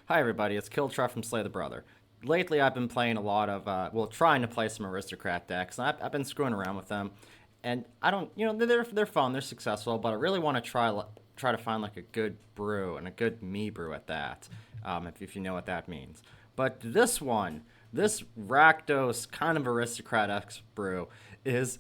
Hi everybody, it's Killtruff from Slay the Brother. Lately I've been playing a lot of, trying to play some Aristocrat decks, and I've been screwing around with them. And I don't, they're fun, they're successful, but I really want to try to find like a good brew, and a good me brew at that, if you know what that means. But this Rakdos kind of Aristocrat X brew is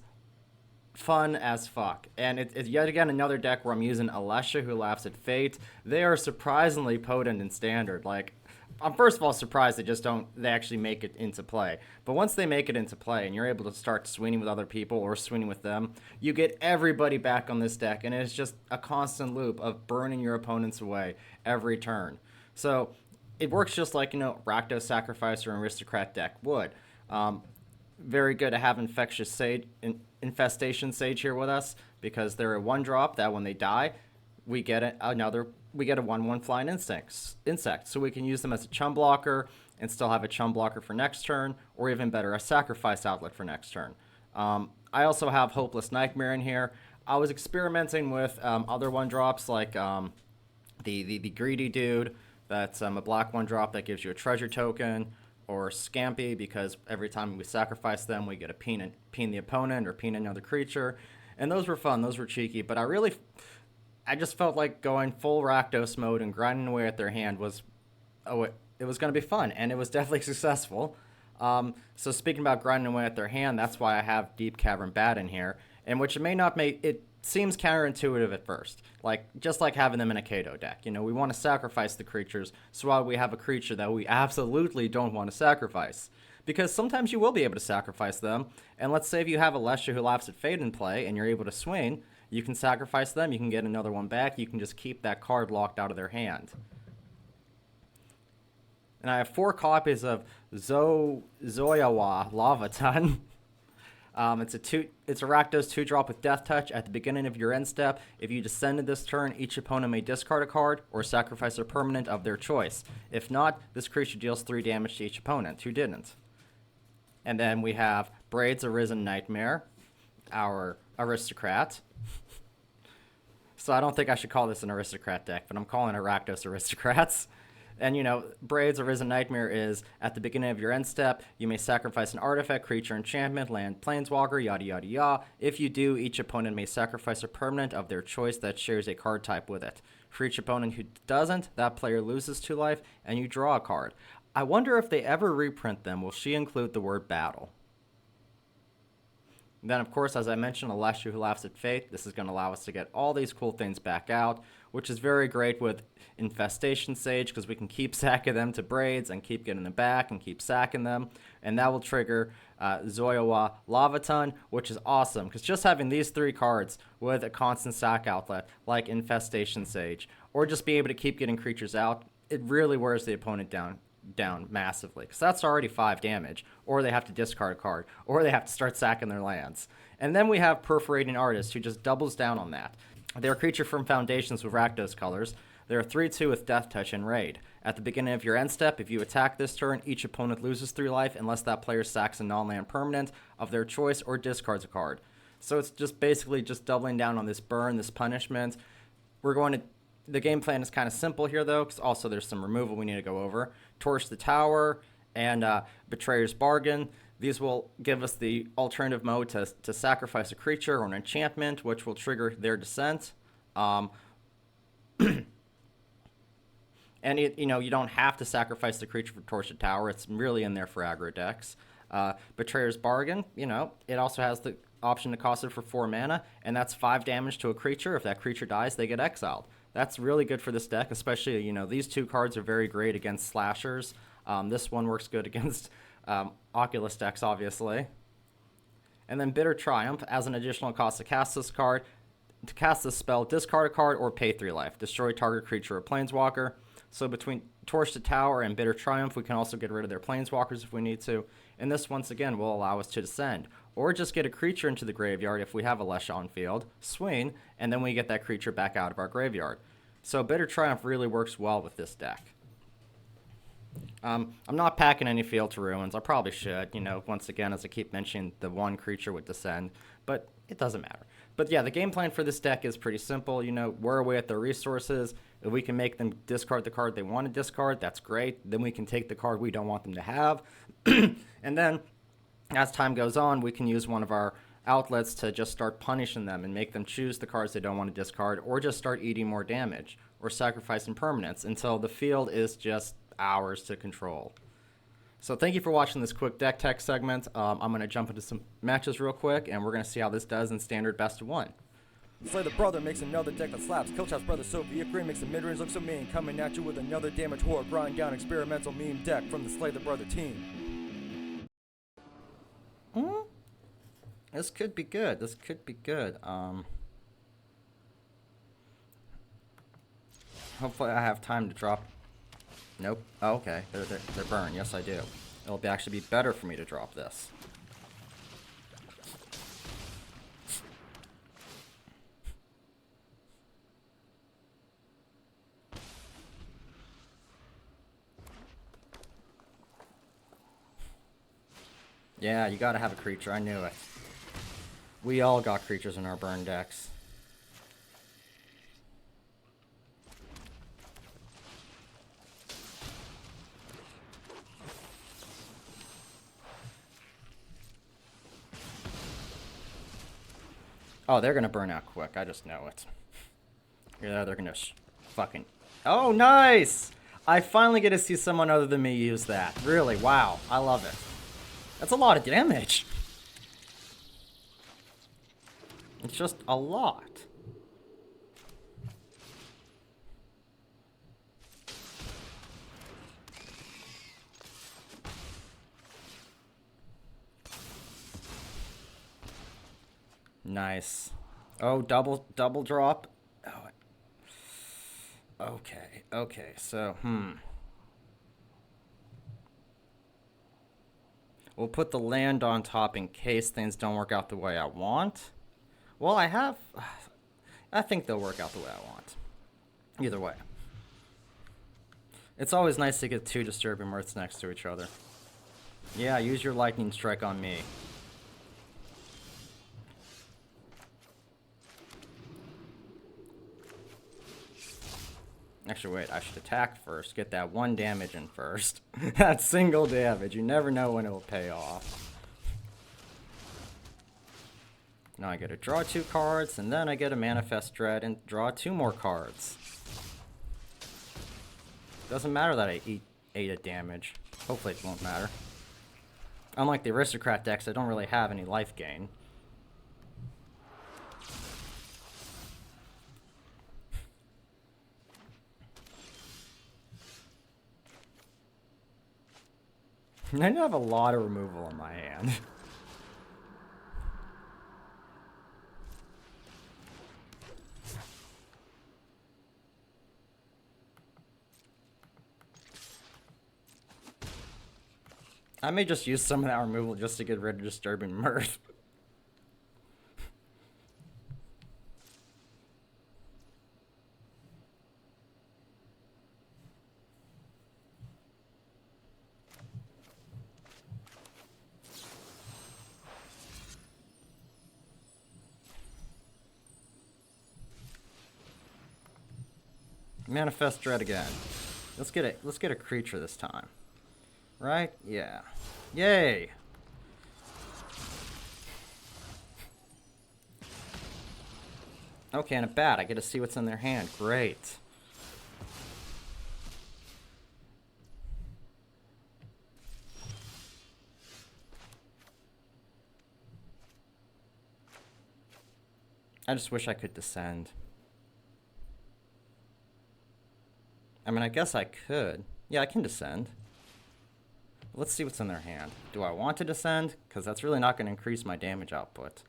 fun as fuck. And it's yet again another deck where I'm using Alesha, who laughs at fate. They are surprisingly potent in standard. Like, I'm first of all surprised they actually make it into play. But once they make it into play and you're able to start swinging with other people or swinging with them, you get everybody back on this deck, and it's just a constant loop of burning your opponents away every turn. So it works just like, Rakdos Sacrifice or Aristocrat deck would. Very good to have Infestation Sage here with us, because they're a 1-drop that when they die, we get a 1/1 flying insect. So we can use them as a chum blocker and still have a chum blocker for next turn, or even better, a sacrifice outlet for next turn. I also have Hopeless Nightmare in here. I was experimenting with other 1-drops like the Greedy Dude. That's a black 1-drop that gives you a treasure token, or Scampy, because every time we sacrifice them, we get a peen the opponent or peen another creature. And those were fun, those were cheeky, but I just felt like going full Rakdos mode and grinding away at their hand it was going to be fun, and it was definitely successful. So speaking about grinding away at their hand, that's why I have Deep Cavern Bat in here, and which it may not make it seems counterintuitive at first, just like having them in a Kato deck. We want to sacrifice the creatures, so while we have a creature that we absolutely don't want to sacrifice, because sometimes you will be able to sacrifice them. And let's say if you have a Lesha who laughs at fate in play and you're able to swing, you can sacrifice them, you can get another one back, you can just keep that card locked out of their hand. And I have 4 copies of Zoyawa Lavaton. It's a Rakdos 2-drop with Death Touch. At the beginning of your end step, if you descended this turn, each opponent may discard a card or sacrifice a permanent of their choice. If not, this creature deals 3 damage to each opponent who didn't. And then we have Braids Arisen Nightmare, our Aristocrat. So I don't think I should call this an Aristocrat deck, but I'm calling it Rakdos Aristocrats. And, Braids Arisen Nightmare is, at the beginning of your end step, you may sacrifice an artifact, creature, enchantment, land, planeswalker, yada yada yada. If you do, each opponent may sacrifice a permanent of their choice that shares a card type with it. For each opponent who doesn't, that player loses 2 life, and you draw a card. I wonder if they ever reprint them, will she include the word battle? And then, of course, as I mentioned, Alesha, who laughs at fate. This is going to allow us to get all these cool things back out, which is very great with Infestation Sage, because we can keep sacking them to Braids and keep getting them back and keep sacking them. And that will trigger Zoyawa Lavaton, which is awesome, because just having these 3 cards with a constant sack outlet, like Infestation Sage, or just be able to keep getting creatures out, it really wears the opponent down massively, because that's already 5 damage, or they have to discard a card, or they have to start sacking their lands. And then we have Perforating Artist, who just doubles down on that. They're a creature from Foundations with Rakdos colors. They're a 3/2 with Death Touch and Raid. At the beginning of your end step, if you attack this turn, each opponent loses 3 life unless that player sacks a non-land permanent of their choice or discards a card. So it's just basically just doubling down on this burn, this punishment. The game plan is kind of simple here, though, because also there's some removal we need to go over. Torch the Tower and Betrayer's Bargain. These will give us the alternative mode to sacrifice a creature or an enchantment, which will trigger their descent. And you don't have to sacrifice the creature for Torch the Tower. It's really in there for aggro decks. Betrayer's Bargain, it also has the option to cost it for 4 mana, and that's 5 damage to a creature. If that creature dies, they get exiled. That's really good for this deck, especially, these 2 cards are very great against slashers. This one works good against Oculus decks, obviously. And then Bitter Triumph, as an additional cost to cast this card. To cast this spell, discard a card or pay 3 life. Destroy target creature or planeswalker. So between Torch the Tower and Bitter Triumph, we can also get rid of their planeswalkers if we need to. And this, once again, will allow us to descend. Or just get a creature into the graveyard if we have a Lesha on field, swing, and then we get that creature back out of our graveyard. So Bitter Triumph really works well with this deck. I'm not packing any Field to Ruins. I probably should, once again, as I keep mentioning, the 1 creature would descend. But it doesn't matter. But yeah, the game plan for this deck is pretty simple. We're away at the resources. If we can make them discard the card they want to discard, that's great. Then we can take the card we don't want them to have. And then, as time goes on, we can use one of our outlets to just start punishing them and make them choose the cards they don't want to discard, or just start eating more damage or sacrificing permanents until the field is just ours to control. So thank you for watching this quick deck tech segment. I'm going to jump into some matches real quick, and we're going to see how this does in standard best of 1. Slay the Brother makes another deck that slaps. Killshot's brother Soviet Green makes the mid-range look so mean. Coming at you with another damage horror grind down experimental meme deck from the Slay the Brother team. This could be good. This could be good. Hopefully I have time to drop. Nope. Oh, okay. They're burned. Yes, I do. It'll actually be better for me to drop this. Yeah, you gotta have a creature. I knew it. We all got creatures in our burn decks. Oh, they're gonna burn out quick. I just know it. Yeah, they're gonna fucking... Oh, nice! I finally get to see someone other than me use that. Really, wow. I love it. That's a lot of damage. It's just a lot. Nice. Oh, double drop. Oh. Okay, so, we'll put the land on top in case things don't work out the way I want. Well, I think they'll work out the way I want. Either way. It's always nice to get 2 Disturbing Mirths next to each other. Yeah, use your Lightning Strike on me. Actually, wait, I should attack first. Get that 1 damage in first. That single damage. You never know when it will pay off. Now I get to draw 2 cards, and then I get a Manifest Dread and draw 2 more cards. Doesn't matter that I eat 8 of damage. Hopefully it won't matter. Unlike the Aristocrat decks, I don't really have any life gain. I have a lot of removal in my hand. I may just use some of that removal just to get rid of Disturbing Mirth. Manifest Dread again. Let's get a creature this time. Right? Yeah. Yay! Okay, and a bat. I get to see what's in their hand. Great. I just wish I could descend. I mean, I guess I could. Yeah, I can descend. Let's see what's in their hand. Do I want to descend? Because that's really not going to increase my damage output.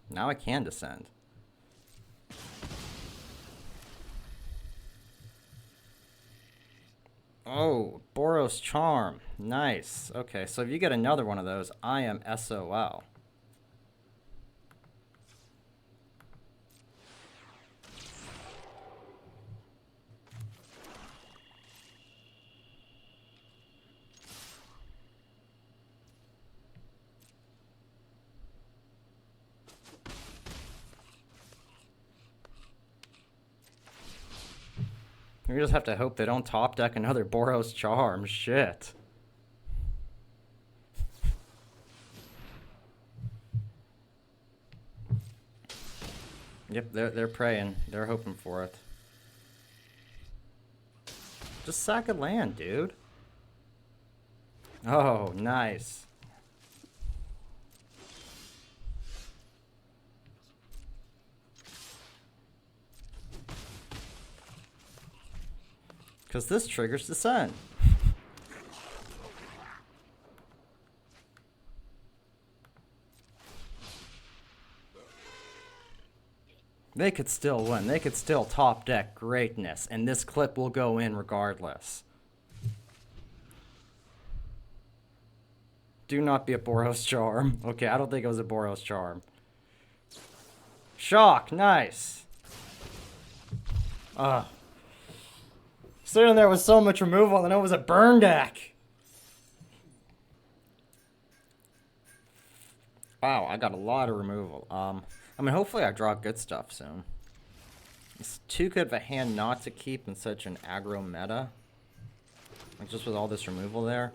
Now I can descend. Oh, Boros Charm. Nice. Okay, so if you get another one of those, I am SOL. We just have to hope they don't top deck another Boros Charm. Shit. Yep, they're praying. They're hoping for it. Just sack a land, dude. Oh, nice. Because this triggers the sun. They could still win. They could still top deck greatness, and this clip will go in regardless. Do not be a Boros Charm. Okay, I don't think it was a Boros Charm. Shock, nice. Sitting there with so much removal, and it was a burn deck. Wow, I got a lot of removal. I mean, hopefully I draw good stuff soon. It's too good of a hand not to keep in such an aggro meta. Like, just with all this removal there.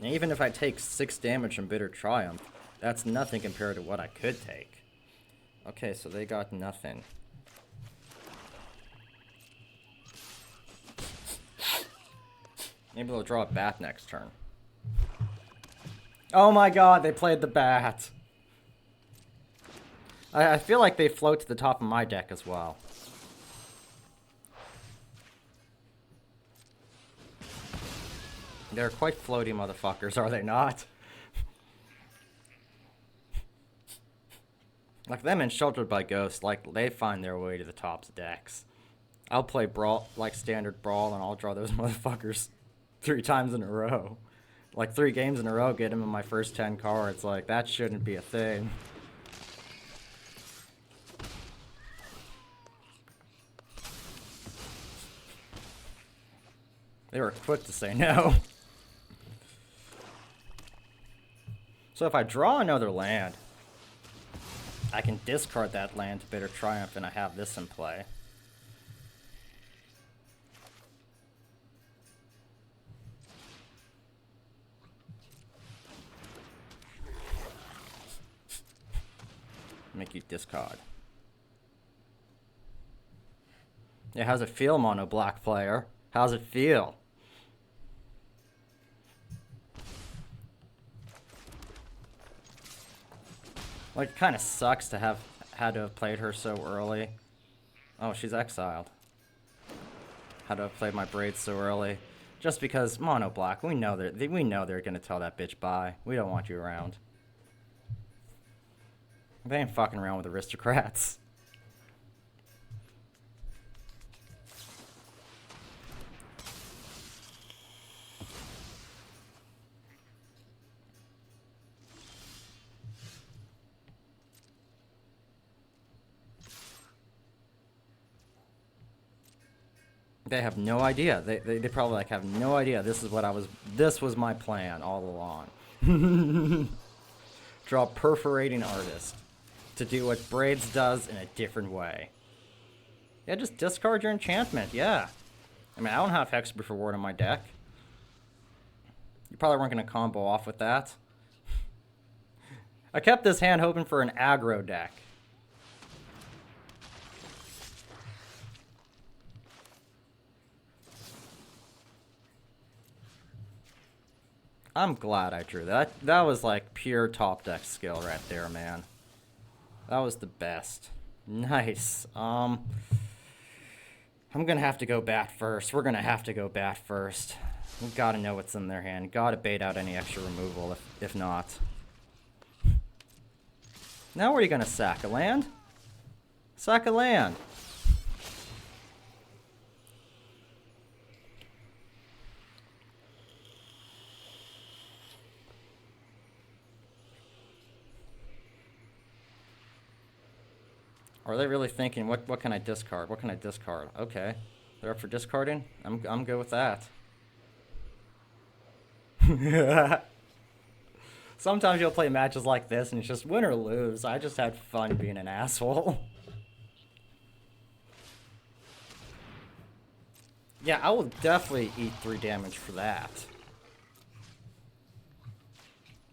And even if I take 6 damage from Bitter Triumph, that's nothing compared to what I could take. Okay, so they got nothing. Maybe they'll draw a bat next turn. Oh my god, they played the bat. I feel like they float to the top of my deck as well. They're quite floaty motherfuckers, are they not? Like them and Sheltered by Ghost, like they find their way to the top of decks. I'll play Brawl, like standard Brawl, and I'll draw those motherfuckers 3 times in a row. Like 3 games in a row, get them in my first 10 cards. Like, that shouldn't be a thing. They were quick to say no. So if I draw another land, I can discard that land to Bitter Triumph, and I have this in play. Make you discard. Yeah, how's it feel, mono black player? How's it feel? Like, it kind of sucks to have had to have played her so early. Oh, she's exiled. Had to have played my Braids so early. Just because mono black, we know they're gonna tell that bitch bye. We don't want you around. They ain't fucking around with Aristocrats. They have no idea. They probably like have no idea. This was my plan all along. Draw Perforating Artist to do what Braids does in a different way. Yeah, just discard your enchantment, yeah. I mean, I don't have Hexproof Reward in my deck. You probably weren't going to combo off with that. I kept this hand hoping for an aggro deck. I'm glad I drew that. That was like pure top deck skill right there, man. That was the best. Nice. I'm gonna have to go bat first. We're gonna have to go bat first. We gotta know what's in their hand. Gotta bait out any extra removal if not. Now what are you gonna sack? A land? Sack a land. Are they really thinking, what can I discard? What can I discard? Okay. They're up for discarding? I'm good with that. Sometimes you'll play matches like this and it's just win or lose. I just had fun being an asshole. Yeah, I will definitely eat 3 damage for that.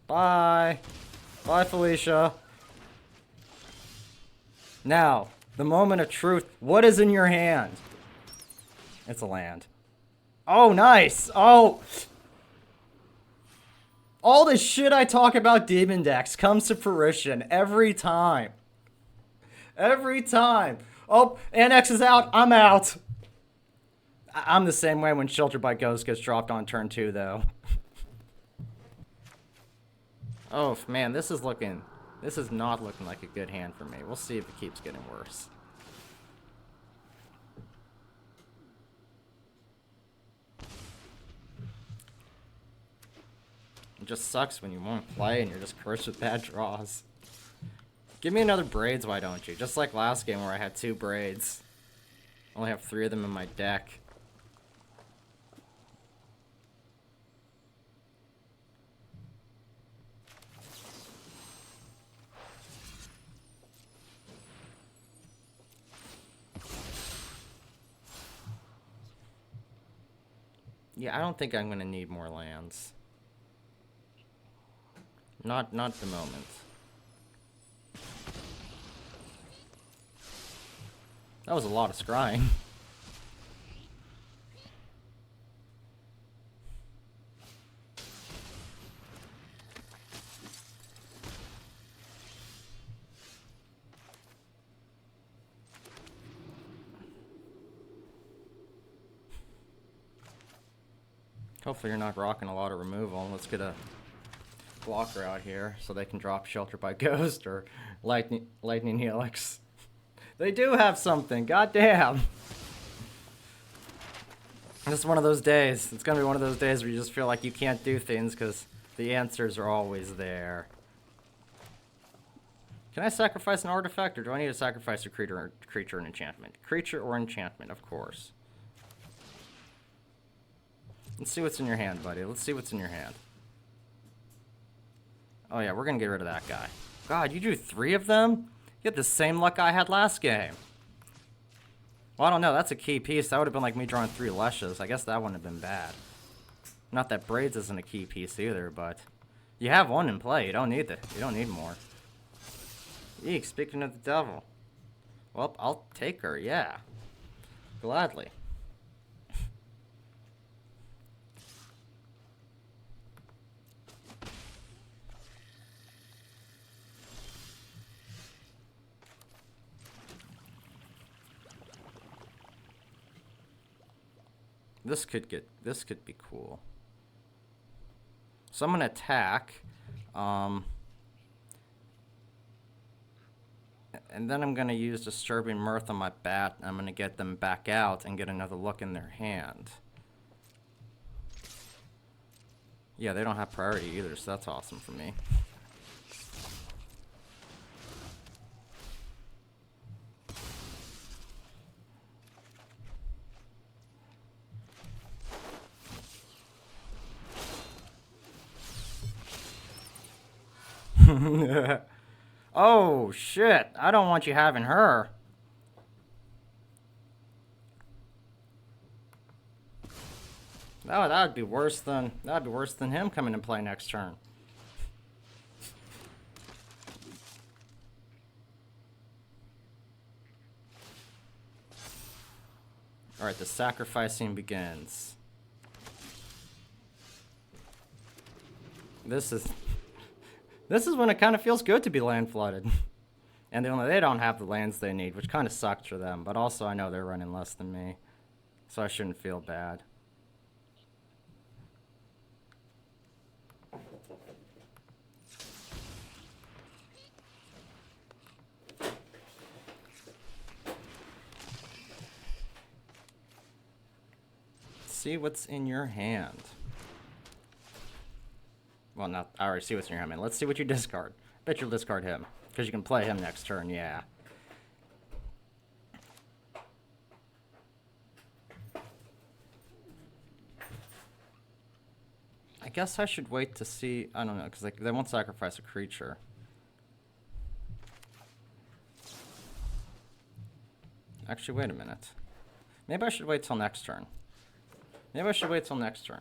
Bye. Bye, Felicia. Now, the moment of truth. What is in your hand? It's a land. Oh, nice. Oh. All the shit I talk about demon decks comes to fruition every time. Every time. Oh, Annex is out. I'm out. I'm the same way when Shelter by Ghost gets dropped on turn 2, though. Oh, man, this is not looking like a good hand for me. We'll see if it keeps getting worse. It just sucks when you want to play and you're just cursed with bad draws. Give me another Braids, why don't you? Just like last game where I had 2 Braids. I only have 3 of them in my deck. Yeah, I don't think I'm gonna need more lands. Not at the moment. That was a lot of scrying. Hopefully you're not rocking a lot of removal. Let's get a blocker out here so they can drop Shelter by Ghost or Lightning Helix. They do have something, goddamn. This is one of those days. It's gonna be one of those days where you just feel like you can't do things because the answers are always there. Can I sacrifice an artifact, or do I need to sacrifice a creature and enchantment? Creature or enchantment, of course. Let's see what's in your hand, buddy. Let's see what's in your hand. Oh yeah, we're gonna get rid of that guy. God, you drew 3 of them? You had the same luck I had last game. Well, I don't know. That's a key piece. That would have been like me drawing 3 Lushes. I guess that wouldn't have been bad. Not that Braids isn't a key piece either, but you have 1 in play. You don't need more. Eek, speaking of the devil. Well, I'll take her, yeah. Gladly. This could be cool. So I'm gonna attack, and then I'm gonna use Disturbing Mirth on my bat. And I'm gonna get them back out and get another look in their hand. Yeah, they don't have priority either, so that's awesome for me. Oh shit, I don't want you having her. Oh, that'd be worse than him coming to play next turn. Alright, the sacrificing begins. This is when it kind of feels good to be land flooded. And they don't have the lands they need, which kind of sucks for them. But also I know they're running less than me. So I shouldn't feel bad. See what's in your hand. Well, not. I already see what's in your hand, man. Let's see what you discard. Bet you'll discard him. Because you can play him next turn, yeah. I guess I should wait to see. I don't know, because they won't sacrifice a creature. Actually, wait a minute. Maybe I should wait till next turn. Maybe I should wait till next turn.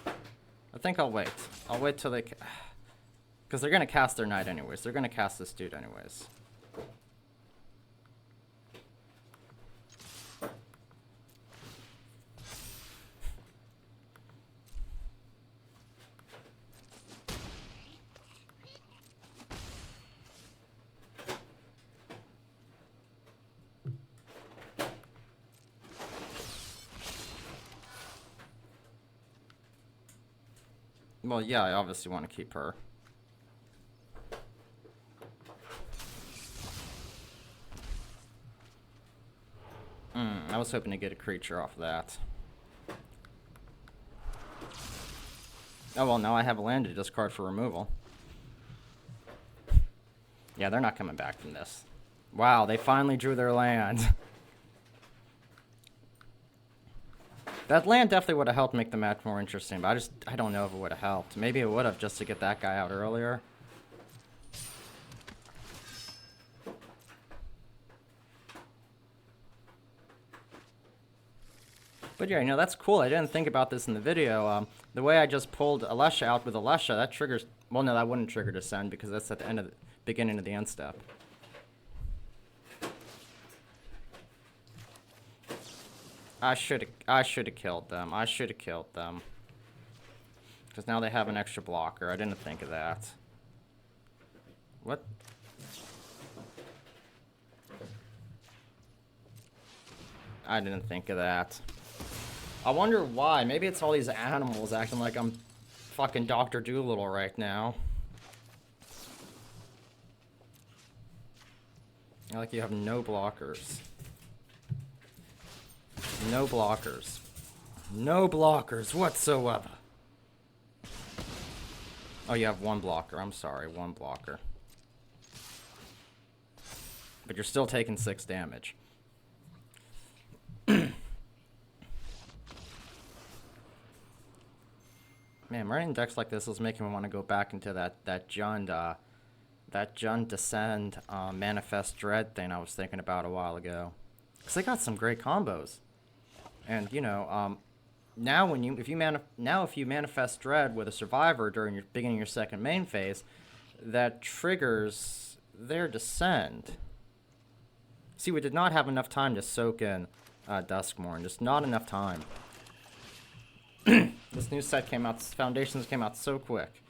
I think I'll wait. I'll wait till they... Because they're going to cast their knight anyways. They're going to cast this dude anyways. Well, yeah, I obviously want to keep her. I was hoping to get a creature off of that. Oh, well, now I have a land to discard for removal. Yeah, they're not coming back from this. Wow, they finally drew their land. That land definitely would have helped make the match more interesting, but I don't know if it would have helped. Maybe it would have just to get that guy out earlier. But yeah, you know, that's cool. I didn't think about this in the video. The way I just pulled Alesha out with Alesha, that triggers... Well, no, that wouldn't trigger Descend because that's at the end of the beginning of the end step. I should have killed them. I should have killed them. Because now they have an extra blocker. I didn't think of that. What? I didn't think of that. I wonder why. Maybe it's all these animals acting like I'm fucking Dr. Dolittle right now. Like you have no blockers. No blockers. No blockers whatsoever. Oh, you have one blocker. I'm sorry, one blocker. But you're still taking 6 damage. Man, writing decks like this is making me want to go back into that Jund Descend Manifest Dread thing I was thinking about a while ago. Because they got some great combos. And you know, now if you manifest Dread with a Survivor during your beginning of your second main phase, that triggers their Descend. See, we did not have enough time to soak in Duskmourn. Just not enough time. This new set came out, Foundations came out so quick.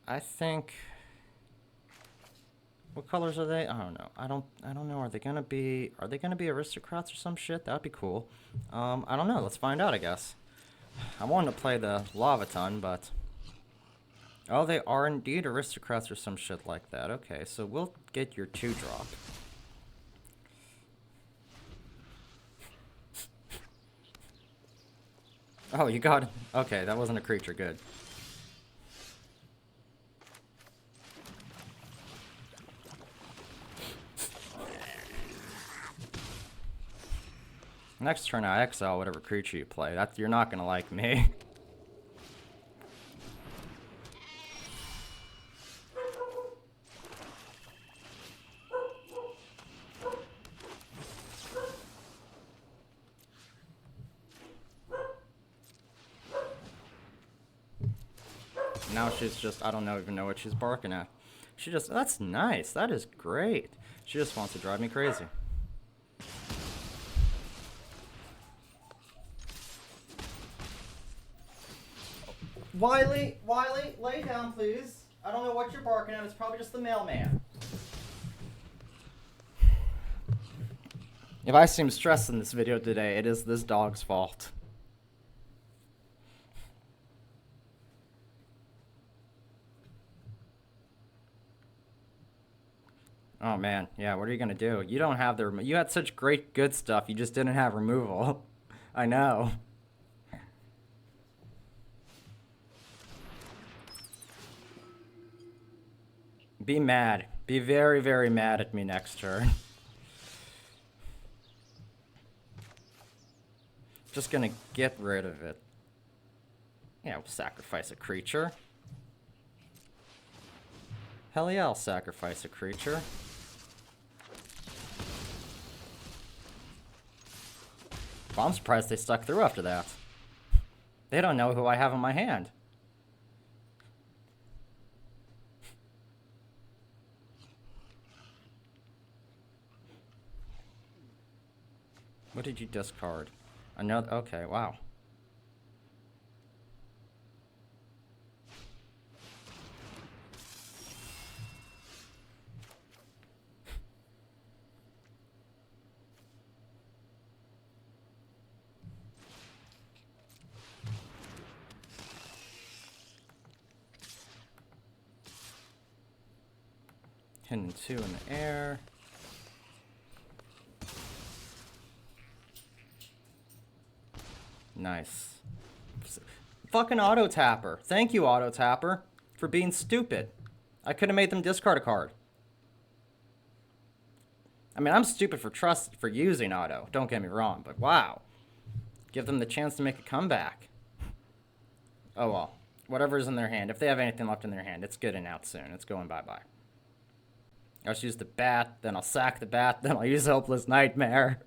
I think... What colors are they? I don't know. I don't know. Are they gonna be Aristocrats or some shit? That'd be cool. I don't know. Let's find out, I guess. I wanted to play the Lavaton, but... Oh, they are indeed Aristocrats or some shit like that. Okay, so we'll get your 2-drop. Oh, you got it. Okay, that wasn't a creature. Good. Next turn I exile whatever creature you play. You're not gonna like me. Now she's just, I don't even know what she's barking at. That's nice. That is great. She just wants to drive me crazy. Wiley, lay down, please. I don't know what you're barking at. It's probably just the mailman. If I seem stressed in this video today, it is this dog's fault. Oh man, yeah, what are you gonna do? You don't have you had such great good stuff, you just didn't have removal. I know. Be mad. Be very, very mad at me next turn. Just gonna get rid of it. Yeah, we'll sacrifice a creature. Hell yeah, I'll sacrifice a creature. Well, I'm surprised they stuck through after that. They don't know who I have in my hand. What did you discard? Another. Okay, wow. Hitting 2 in the air. Nice. Fucking auto tapper. Thank you, auto tapper, for being stupid. I could have made them discard a card. I mean, I'm stupid for using auto. Don't get me wrong, but wow. Give them the chance to make a comeback. Oh well. Whatever's in their hand. If they have anything left in their hand, it's getting out soon. It's going bye-bye. I'll just use the bat, then I'll sack the bat, then I'll use Hopeless Nightmare.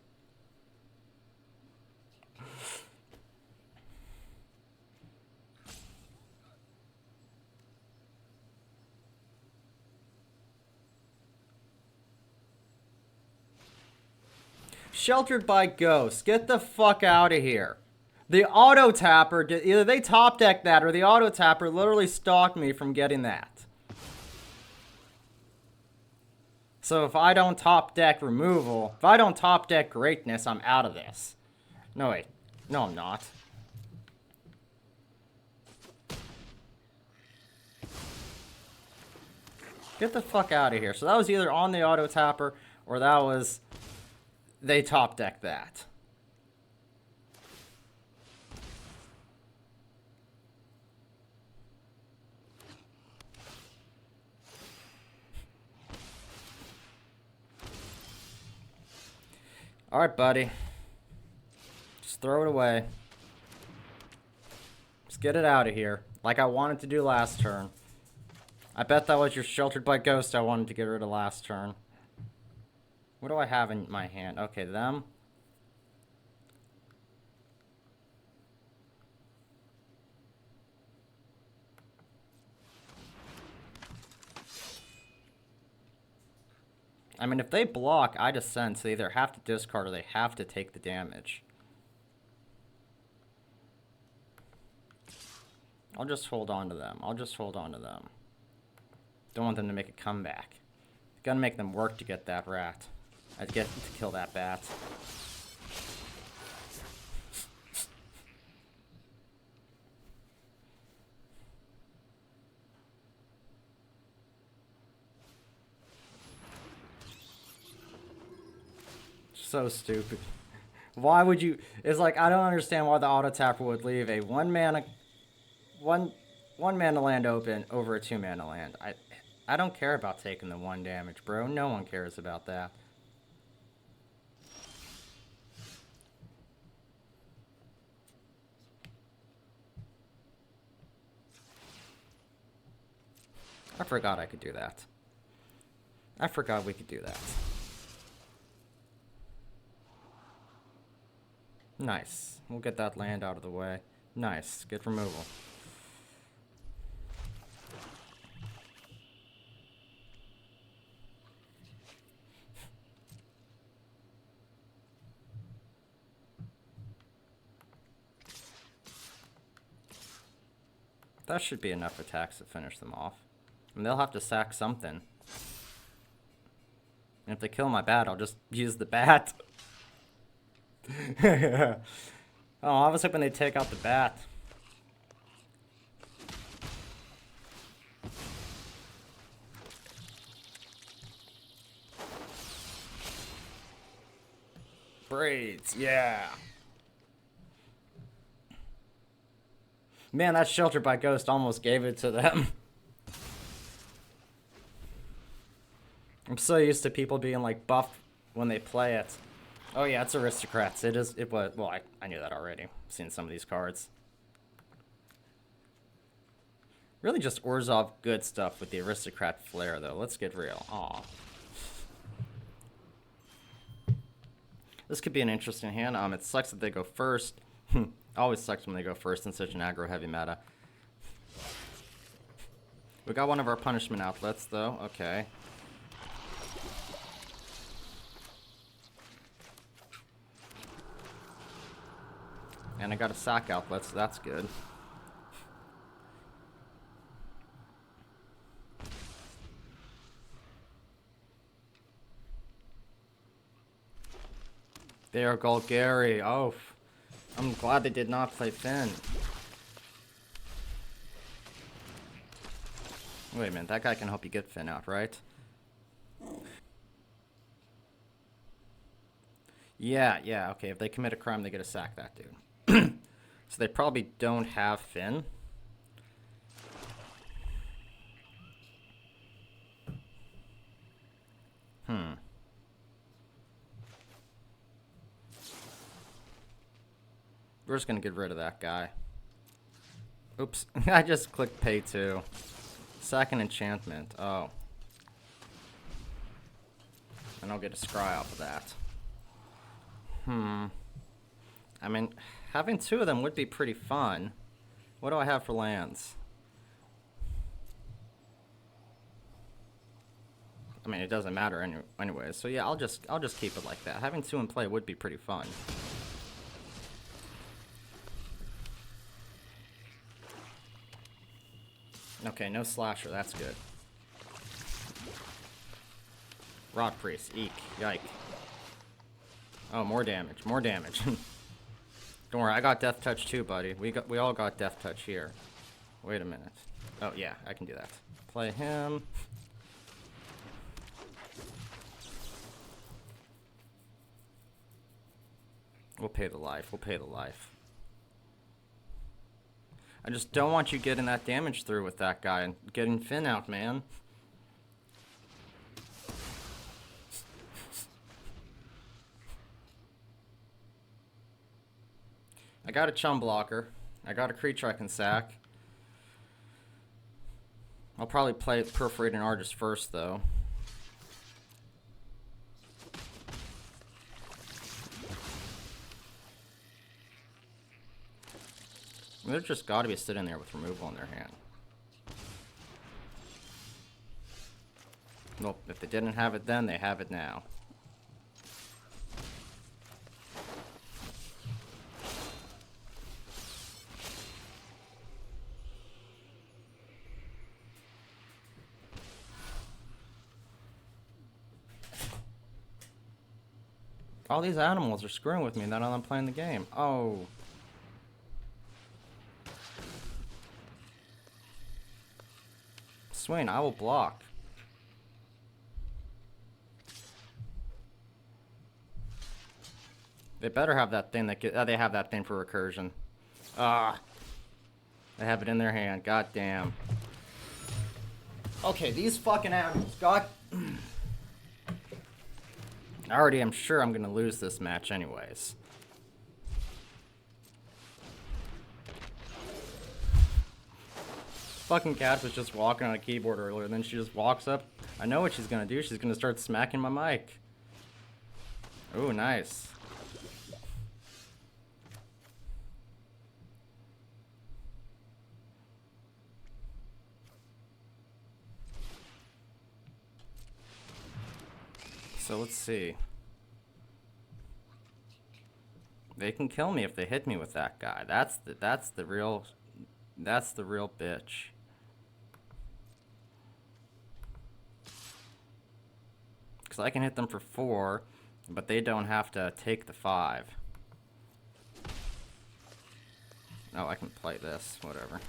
Sheltered by Ghosts. Get the fuck out of here. The auto tapper, either they top decked that or the auto tapper literally stalked me from getting that. So if I don't top deck removal, if I don't top deck greatness, I'm out of this. No, wait. No, I'm not. Get the fuck out of here. So that was either on the auto tapper or that was... They top decked that. Alright, buddy. Just throw it away. Just get it out of here. Like I wanted to do last turn. I bet that was your Sheltered by Ghost I wanted to get rid of last turn. What do I have in my hand? Okay, them. I mean, if they block, I descend, so they either have to discard or they have to take the damage. I'll just hold on to them. I'll just hold on to them. Don't want them to make a comeback. Gotta make them work to get that rat. I'd get to kill that bat. So stupid. Why would you... It's like, I don't understand why the auto tapper would leave a one mana land open over a 2 mana land. I don't care about taking the 1 damage, bro. No one cares about that. I forgot I could do that. I forgot we could do that. Nice. We'll get that land out of the way. Nice. Good removal. That should be enough attacks to finish them off. I mean, they'll have to sack something. And if they kill my bat, I'll just use the bat. Oh, I was hoping they'd take out the bat. Braids, yeah. Man, that Sheltered by Ghost almost gave it to them. I'm so used to people being like buff when they play it. Oh yeah, it's Aristocrats. It is. It was. Well, I knew that already. I've seen some of these cards. Really just Orzhov good stuff with the Aristocrat flair, though. Let's get real. Aw. This could be an interesting hand. It sucks that they go first. Always sucks when they go first in such an aggro-heavy meta. We got one of our punishment outlets, though. Okay. And I got a sack outlet, so that's good. They are Golgari. Oh, I'm glad they did not play Finn. Wait a minute, that guy can help you get Finn out, right? Yeah, okay. If they commit a crime, they get to sack that dude. So they probably don't have Finn. We're just gonna get rid of that guy. Oops, I just clicked pay 2. Second enchantment. Oh. And I'll get a scry off of that. I mean, having 2 of them would be pretty fun. What do I have for lands? I mean, it doesn't matter anyway. So yeah, I'll just keep it like that. Having 2 in play would be pretty fun. Okay, no slasher. That's good. Rot Priest. Eek. Yike. Oh, more damage. More damage. Don't worry, I got Death Touch too, buddy. We all got Death Touch here. Wait a minute. Oh, yeah, I can do that. Play him. We'll pay the life. We'll pay the life. I just don't want you getting that damage through with that guy and getting Finn out, man. I got a chum blocker. I got a creature I can sack. I'll probably play Perforating Artist first, though. They've just got to be sitting there with removal in their hand. Well, if they didn't have it then, they have it now. All these animals are screwing with me now that I'm playing the game. Oh. Swain, I will block. They better have that thing that they have that thing for recursion. Ah. They have it in their hand. God damn. Okay, these fucking animals. God. I already am sure I'm gonna lose this match anyways. Fucking cat was just walking on a keyboard earlier, then she just walks up. I know what she's gonna do. She's gonna start smacking my mic. Ooh, nice. So let's see. They can kill me if they hit me with that guy. That's the real bitch. Because I can hit them for 4, but they don't have to take the 5. Oh, I can play this. Whatever.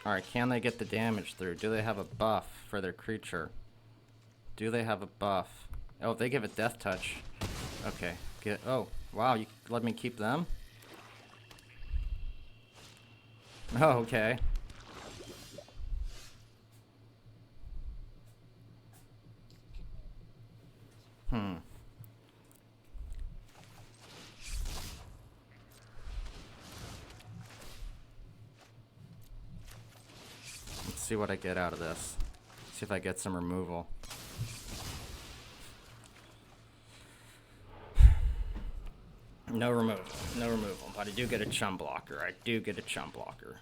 Alright, can they get the damage through? Do they have a buff for their creature? Do they have a buff? Oh, they give it death touch. Okay. Oh, wow, you let me keep them? Oh, okay. Let's see what I get out of this. See if I get some removal. No removal. No removal. But I do get a chum blocker. I do get a chum blocker.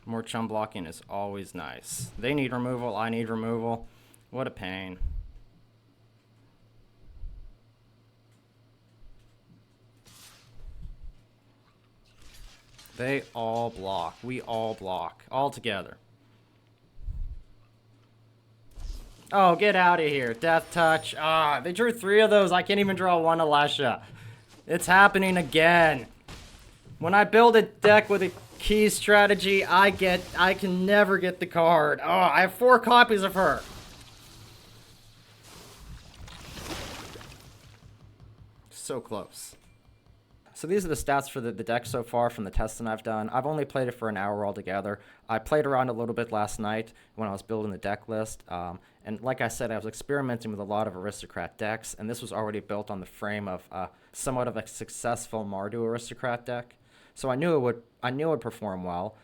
More chum blocking is always nice. They need removal. I need removal. What a pain. They all block. We all block. All together. Oh, get out of here. Death touch. Ah, they drew 3 of those. I can't even draw 1 Alesha. It's happening again. When I build a deck with a key strategy, I can never get the card. Oh, I have 4 copies of her. So close. So these are the stats for the deck so far from the testing I've done. I've only played it for an hour altogether. I played around a little bit last night when I was building the deck list. And like I said, I was experimenting with a lot of Aristocrat decks, and this was already built on the frame of somewhat of a successful Mardu Aristocrat deck. So I knew it would perform well.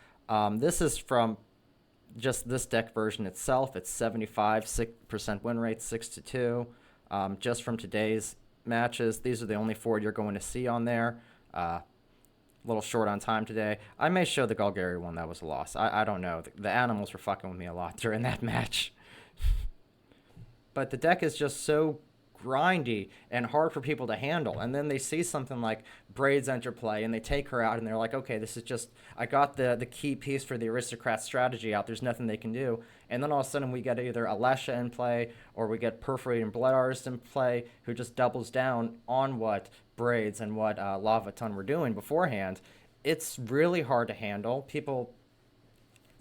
This is from just this deck version itself. It's 75% win rate, 6-2. Just from today's matches, these are the only 4 you're going to see on there. A little short on time today. I may show the Golgari one. That was a loss. I don't know. The animals were fucking with me a lot during that match. But the deck is just so grindy and hard for people to handle. And then they see something like Braids enter play and they take her out and they're like, okay, this is just, I got the key piece for the Aristocrat strategy out. There's nothing they can do. And then all of a sudden we get either Alesha in play or we get Perforating Blood Artist in play who just doubles down on what Braids and what Lava Ton were doing beforehand. It's really hard to handle.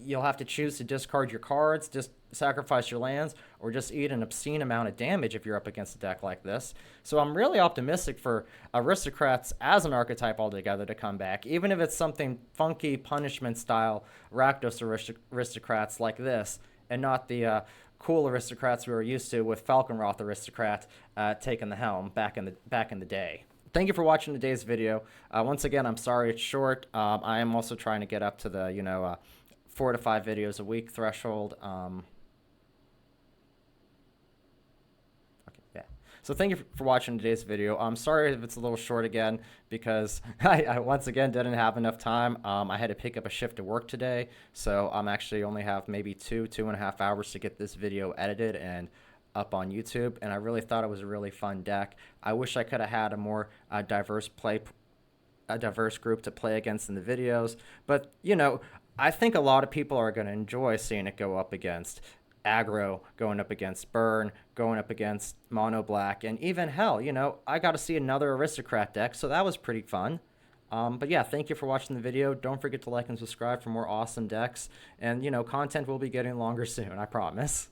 You'll have to choose to discard your cards, just sacrifice your lands, or just eat an obscene amount of damage if you're up against a deck like this. So I'm really optimistic for Aristocrats as an archetype altogether to come back, even if it's something funky punishment-style Rakdos Aristocrats like this, and not the cool Aristocrats we were used to with Falconroth Aristocrat taking the helm back in the day. Thank you for watching today's video. Once again, I'm sorry it's short. I am also trying to get up to the 4 to 5 videos a week threshold. Okay, yeah. So thank you for watching today's video. I'm sorry if it's a little short again because I once again didn't have enough time. I had to pick up a shift to work today, so I'm actually only have maybe 2.5 hours to get this video edited and up on YouTube, and I really thought it was a really fun deck. I wish I could have had a more diverse group to play against in the videos, but I think a lot of people are going to enjoy seeing it go up against aggro, going up against burn, going up against mono black, and even hell, I got to see another Aristocrat deck, so that was pretty fun. But yeah, thank you for watching the video. Don't forget to like and subscribe for more awesome decks, and content will be getting longer soon, I promise.